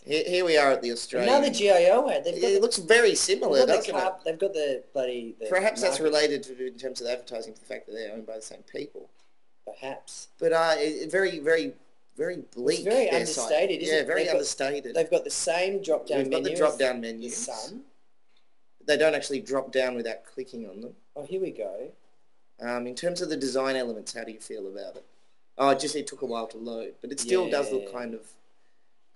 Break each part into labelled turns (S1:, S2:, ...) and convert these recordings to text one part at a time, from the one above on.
S1: Here we are at the Australian.
S2: Another GIO ad. They've got
S1: It looks very similar, doesn't it?
S2: They've got the bloody...
S1: Perhaps that's related to, in terms of the advertising, to the fact that they're owned by the same people.
S2: Perhaps.
S1: But very, very, very bleak.
S2: It's very understated, isn't it?
S1: Yeah, very understated.
S2: They've got the same drop-down menu.
S1: They've got the drop-down menus.
S2: The Sun.
S1: They don't actually drop down without clicking on them.
S2: Oh, here we go.
S1: In terms of the design elements, how do you feel about it? Oh, it took a while to load, but it still does look kind of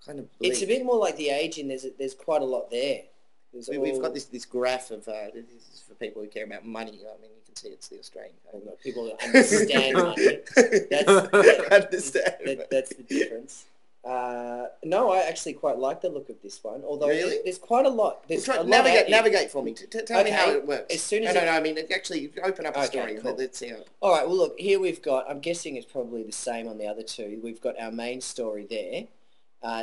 S1: bleak.
S2: It's a bit more like The Aging. There's quite a lot there.
S1: We've got this graph of this is for people who care about money. I mean, you can see it's the Australian.
S2: People that understand money. That's the difference. No, I actually quite like the look of this one. Although there's quite a lot.
S1: Navigate for me. Tell me how it works.
S2: As soon as
S1: I mean, actually, open up a story. Cool. Let's see how.
S2: All right. Well, look, here we've got. I'm guessing it's probably the same on the other two. We've got our main story there.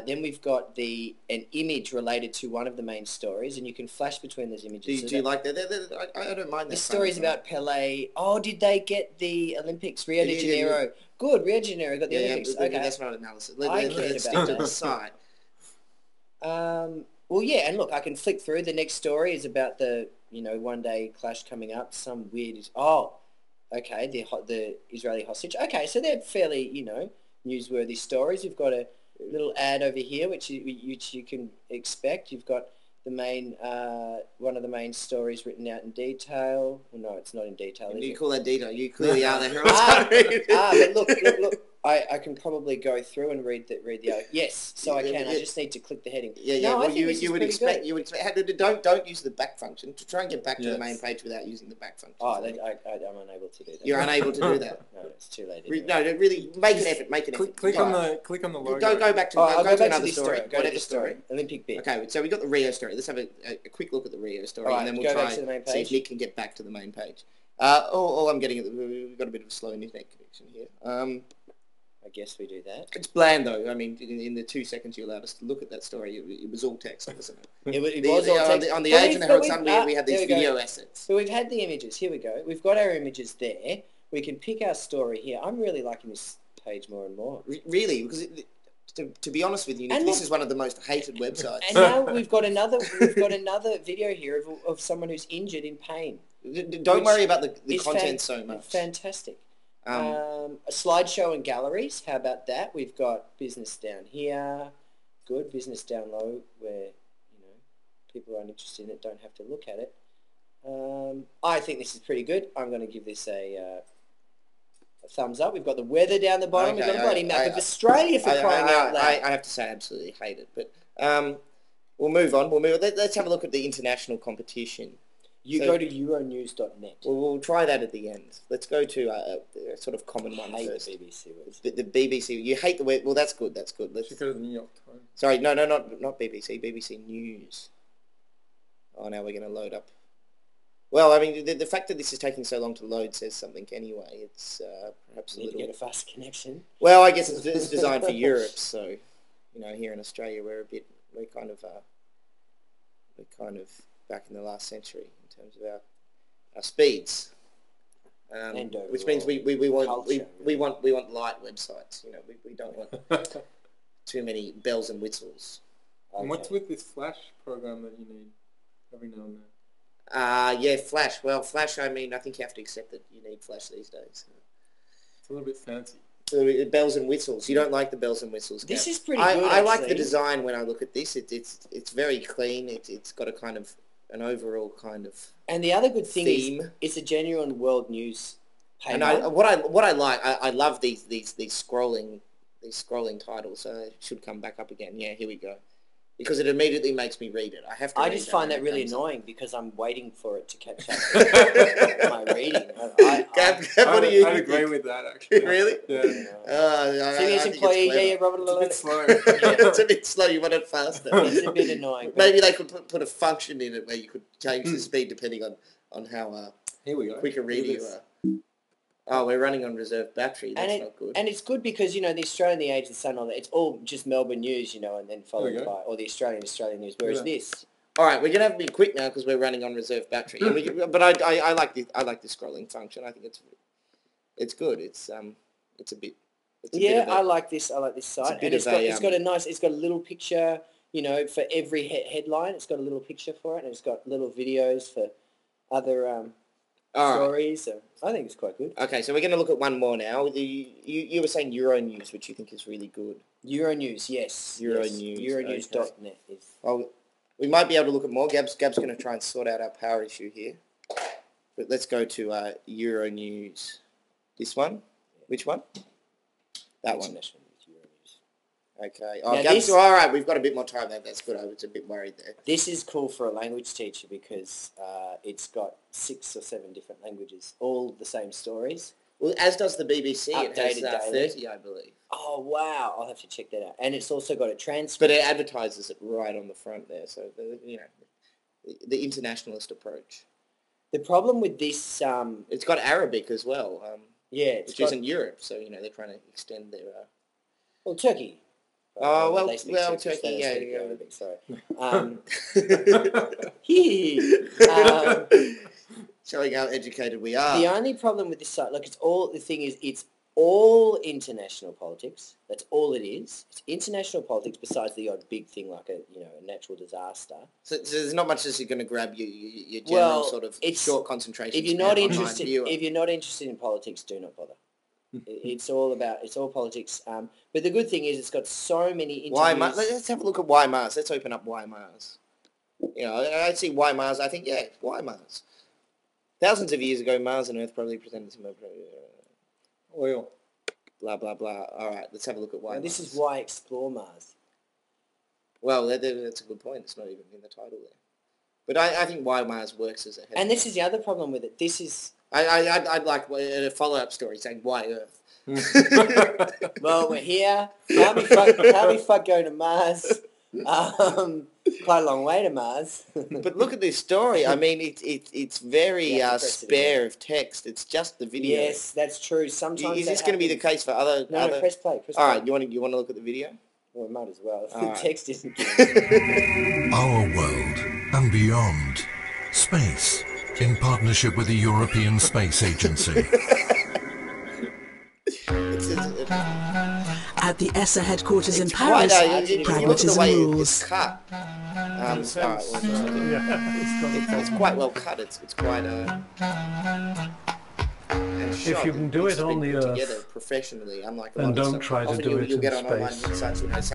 S2: Then we've got an image related to one of the main stories, and you can flash between those images.
S1: Do you like that? I don't mind that.
S2: The story's about Pelé. Oh, did they get the Olympics? Rio de Janeiro. Yeah. Good, Rio de Janeiro got the Olympics. Okay.
S1: That's not analysis.
S2: I cared about that.
S1: Side.
S2: Well, yeah, and look, I can flick through. The next story is about the one-day clash coming up. Some weird... okay, the Israeli hostage. Okay, so they're fairly, newsworthy stories. We've got a little ad over here, which you can expect. You've got the main one of the main stories written out in detail. Well, no, it's not in detail.
S1: You call that detail? You clearly are the hero.
S2: But look. I can probably go through and read the yes, so I can. I just need to click the heading.
S1: You would expect. Don't use the back function to try and get back to the main page without using the back function.
S2: I'm unable to do that.
S1: You're unable to do that.
S2: No, it's too late.
S1: Really, make an effort.
S3: Click on the logo.
S1: Go back to.
S2: I'll go back
S1: another
S2: to
S1: story.
S2: Go to the story. Olympic bit.
S1: Okay, so we got the Rio story. Let's have a quick look at the Rio story, and then we'll try and see if Nick can get back to the main page. All I'm getting, we've got a bit of a slow internet connection here.
S2: I guess we do that.
S1: It's bland, though. I mean, in the 2 seconds you allowed us to look at that story, it was all text, wasn't it?
S2: It was all text.
S1: On the Age and the Herald Sun, we had these video assets.
S2: So we've had the images. Here we go. We've got our images there. We can pick our story here. I'm really liking this page more and more.
S1: Really? Because to be honest with you, Nick, this is one of the most hated websites.
S2: And now we've got another video here of someone who's injured in pain.
S1: Don't worry about the content so much.
S2: Fantastic. A slideshow and galleries. How about that? We've got business down here. Good. Business down low where people who aren't interested in it don't have to look at it. I think this is pretty good. I'm going to give this a thumbs up. We've got the weather down the bottom. We've got a bloody map of Australia for crying out loud.
S1: I have to say I absolutely hate it. But we'll move on. Let's have a look at the international competition.
S2: Go to Euronews.net.
S1: We'll try that at the end. Let's go to a sort of common one first.
S2: The BBC words.
S1: The BBC. You hate the web. Well, that's good. Let's go to the
S3: New York Times.
S1: Sorry, no, not BBC. BBC News. Oh, now we're going to load up. Well, I mean, the fact that this is taking so long to load says something anyway. It's perhaps a little...
S2: Need to get a fast connection.
S1: Well, I guess it's designed for Europe, so, here in Australia we're kind of back in the last century in terms of our speeds. Which means we want light websites. We don't want too many bells and whistles.
S3: And what's with this Flash program that you need every now and then?
S1: Flash. Well, Flash, I mean, I think you have to accept that you need Flash these days.
S3: It's a little bit fancy.
S1: Bells and whistles. You don't like the bells and whistles.
S2: This is pretty good,
S1: I like the design when I look at this. It's very clean. It's got a kind of an overall kind of
S2: And the other good thing
S1: theme.
S2: Is it's a genuine world news page.
S1: And what I like, I love these scrolling titles. It should come back up again. Yeah, here we go. Because it immediately makes me read it.
S2: I just find that really annoying because I'm waiting for it to catch up with my reading.
S1: What do you
S3: I'd agree with that, actually.
S1: Really?
S3: Yeah.
S2: CBS employee, Robert.
S3: It's a bit slow.
S1: It's a bit slow. You want it faster.
S2: It's a bit annoying.
S1: Maybe they could put a function in it where you could change the speed depending on how
S3: Here we go.
S1: quick a reader you are. Oh, we're running on reserve battery. That's not good.
S2: And it's good because, the Australian, the Age, the Sun, all that, it's all just Melbourne news, and then followed by, or the Australian news, whereas this...
S1: All right, we're going to have to be quick now because we're running on reserve battery. But I like the scrolling function. I think it's good. It's a bit...
S2: I like this. I like this site. And it's got a little picture. you know, for every headline, it's got a little picture for it, and it's got little videos for other stories. So I think it's quite good.
S1: Okay, so we're going to look at one more now. You were saying Euronews, which you think is really good.
S2: Euronews, yes.
S1: Euronews.
S2: Euronews.net is.
S1: Oh, we might be able to look at more. Gab's going to try and sort out our power issue here. But let's go to Euronews. This one? Which one? That one. Okay. Oh,
S2: now
S1: Gab's, all right, we've got a bit more time there. That's good. I was a bit worried there.
S2: This is cool for a language teacher because it's got 6 or 7 different languages, all the same stories.
S1: Well, as does the BBC.
S2: Updated
S1: it has 30, I believe.
S2: Oh, wow. I'll have to check that out. And it's also got a transcript.
S1: But it advertises it right on the front there. So, the internationalist approach.
S2: The problem with this...
S1: it's got Arabic as well. Which isn't Europe. So, they're trying to extend their...
S2: Well, Turkey.
S1: Oh, well, Turkey, yeah.
S2: Arabic, sorry.
S1: Showing how educated we are.
S2: The only problem with this site, look, it's all international politics. That's all it is. It's international politics besides the odd big thing like a natural disaster.
S1: So there's not much that's going to grab your general sort of short concentration.
S2: If you're not interested in politics, do not bother. It's all politics. But the good thing is it's got so many interviews.
S1: Why Mars? Let's have a look at why Mars. Let's open up why Mars. I see why Mars. I think, why Mars? Thousands of years ago, Mars and Earth probably presented some
S3: oil.
S1: Blah, blah, blah. All right, let's have a look at why Mars.
S2: This is why explore Mars.
S1: Well, that's a good point. It's not even in the title there. But I think why Mars works as a headline.
S2: And this is the other problem with it. This is...
S1: I'd like a follow-up story saying why Earth.
S2: Well, we're here. How we fuck go to Mars? Quite a long way to Mars.
S1: But look at this story. I mean, it's very spare of text. It's just the video.
S2: Yes, that's true. Sometimes
S1: is this going to be the case for other?
S2: No, press play.
S1: All right, you want to look at the video?
S2: Well, we might as well. The text isn't.
S4: Our world and beyond. Space, in partnership with the European Space Agency.
S5: At the ESA headquarters in Paris, pragmatism rules.
S1: It's cut. It's quite well cut. It's quite
S6: if you can do it on the Earth,
S1: together professionally, unlike a lot
S6: then
S1: of
S6: don't try to do it
S1: you'll
S6: in
S1: get on online
S6: space.
S1: websites